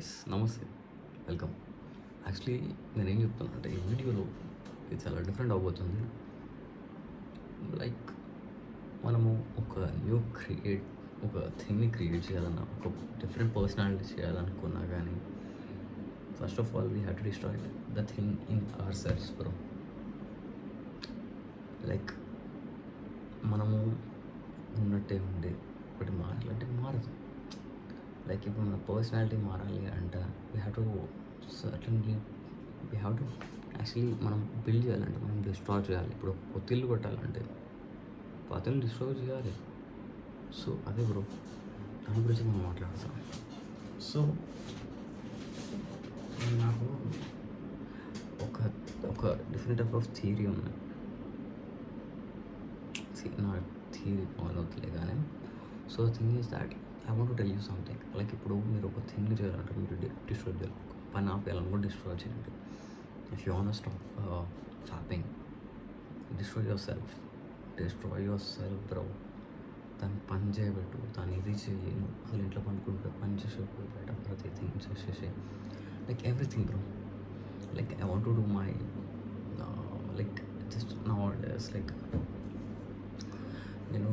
Guys నమస్తే, welcome. Actually నేనేం చెప్తాను అంటే ఈ వీడియోలో ఇది చాలా డిఫరెంట్ అవబోతుంది. లైక్ మనము ఒక థింగ్ని క్రియేట్ చేయాలన్నా, ఒక డిఫరెంట్ పర్సనాలిటీ చేయాలనుకున్నా కానీ first of all we have to destroy the thing in our selfs bro. Like మనము ఉన్నట్టే ఉండి ఒకటి మారాలంటే మారదు. లైక్ ఇప్పుడు మన పర్సనాలిటీ మారాలి అంటే we have to certainly we have to actually మనం బిల్డ్ చేయాలంటే మనం డిస్ట్రాయ్ చేయాలి. ఇప్పుడు కొత్త ఇల్లు కొట్టాలంటే పాతని డిస్ట్రాయ్ చేయాలి. సో అదే బ్రో, దాని గురించి మనం మాట్లాడతాం. సో నాకు ఒక ఒక డిఫరెంట్ టైప్ ఆఫ్ థియరీ ఉన్నాయి. నా థియరీ ఫాలో అవుతలే కానీ so thing is that I want to tell you something. Like ఇప్పుడు మీరు ఒక థింగ్ చేయాలంటే మీరు డిస్ట్రాయ్ చేయాలి, పని ఆపేయాలని కూడా డిస్ట్రాయ్ చేయండి. If you want to stop fapping, destroy your self bro. దాన్ని పని చేయబెట్టు, దాన్ని ఇది చేయి. అసలు ఇంట్లో పనుకుంటే పని చేసేప్పుడు బయట ప్రతి థింగ్ చేసేసి like everything bro. Like I want to do my like just now days like నేను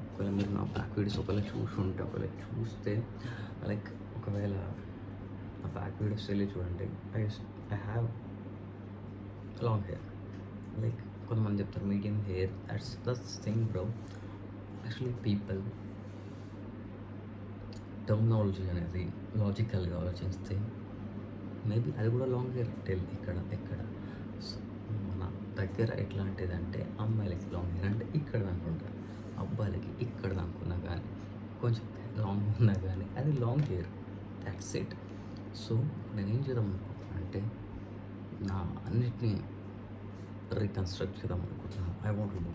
ఒకవేళ మీరు నా బ్యాక్ వీడియోస్ ఒకవేళ చూస్తే లైక్ ఒకవేళ నా బ్యాక్ వీడియోస్ వెళ్ళి చూడండి. I have long hair. Like కొంతమంది చెప్తారు medium hair, that's the thing bro. Actually people terminology అనేది లాజికల్గా ఆలోచిస్తే మేబీ అది కూడా లాంగ్ హెయిర్ ఎక్కడ మన దగ్గర ఎట్లాంటిదంటే అమ్మాయిలకి లాంగ్ హెయిర్ అంటే ఇక్కడ అనుకుంటారు, అబ్బాయిలకి ఇక్కడ అనుకున్నా కానీ కొంచెం లాంగ్ ఉన్నా కానీ అది long hair, that's it. So నేనేం చేద్దాం అనుకుంటున్నాను అంటే నా అన్నిటినీ రీకన్స్ట్రక్ట్ చేద్దాం అనుకుంటున్నాను. I want to do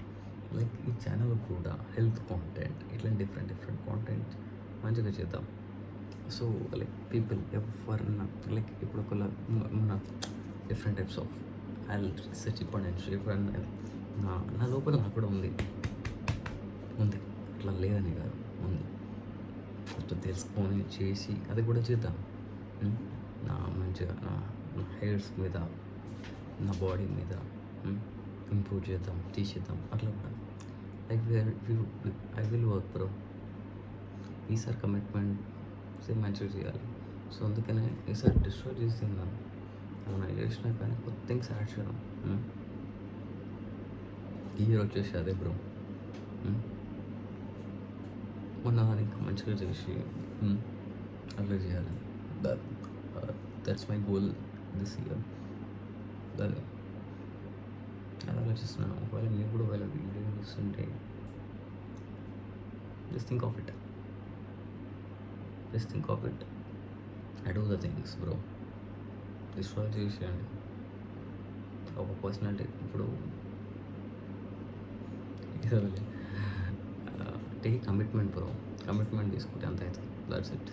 like ఈ ఛానల్ కూడా హెల్త్ కాంటెంట్ ఇట్లా డిఫరెంట్ కాంటెంట్ మంచిగా చేద్దాం. సో లైక్ పీపుల్ ఎవరన్నా లైక్ ఇప్పుడు ఒకవేళ మన different types of I research ఇప్పుడు ఎప్పుడన్నా నా లోపల నాకు కూడా ఉంది అట్లా లేదని కాదు, ఉంది. కొంచెం తెలుసుకొని చేసి అది కూడా చేద్దాం. నా మంచిగా నా హెయిర్స్ మీద, నా బాడీ మీద ఇంప్రూవ్ చేద్దాం, తీసేద్దాం. అట్లా కూడా like I will work bro. ఈసారి కమిట్మెంట్ మంచిగా చేయాలి. సో అందుకనే ఈసారి డిస్ట్రాయ్ చేస్తున్నాను. ఏమైనా చేసినా కానీ కొత్త థింగ్స్ యాడ్ చేయడం. ఈ ఇయర్ వచ్చేసి అదే బ్రో. మొన్న ఇంకా మంచిగా చేసి అట్లా చేయాలి. That's my goal this year. అది ఆలోచిస్తున్నాను. ఒకవేళ మీరు కూడా ఒకవేళ వీడియో చూస్తుంటే just think of it. I do the things bro. Destroy చేసేయండి ఒక పర్సనాలిటీ. ఇప్పుడు టేక్ కమిట్మెంట్ బ్రో. కమిట్మెంట్ తీసుకుంటే అంత అవుతుంది. That's it.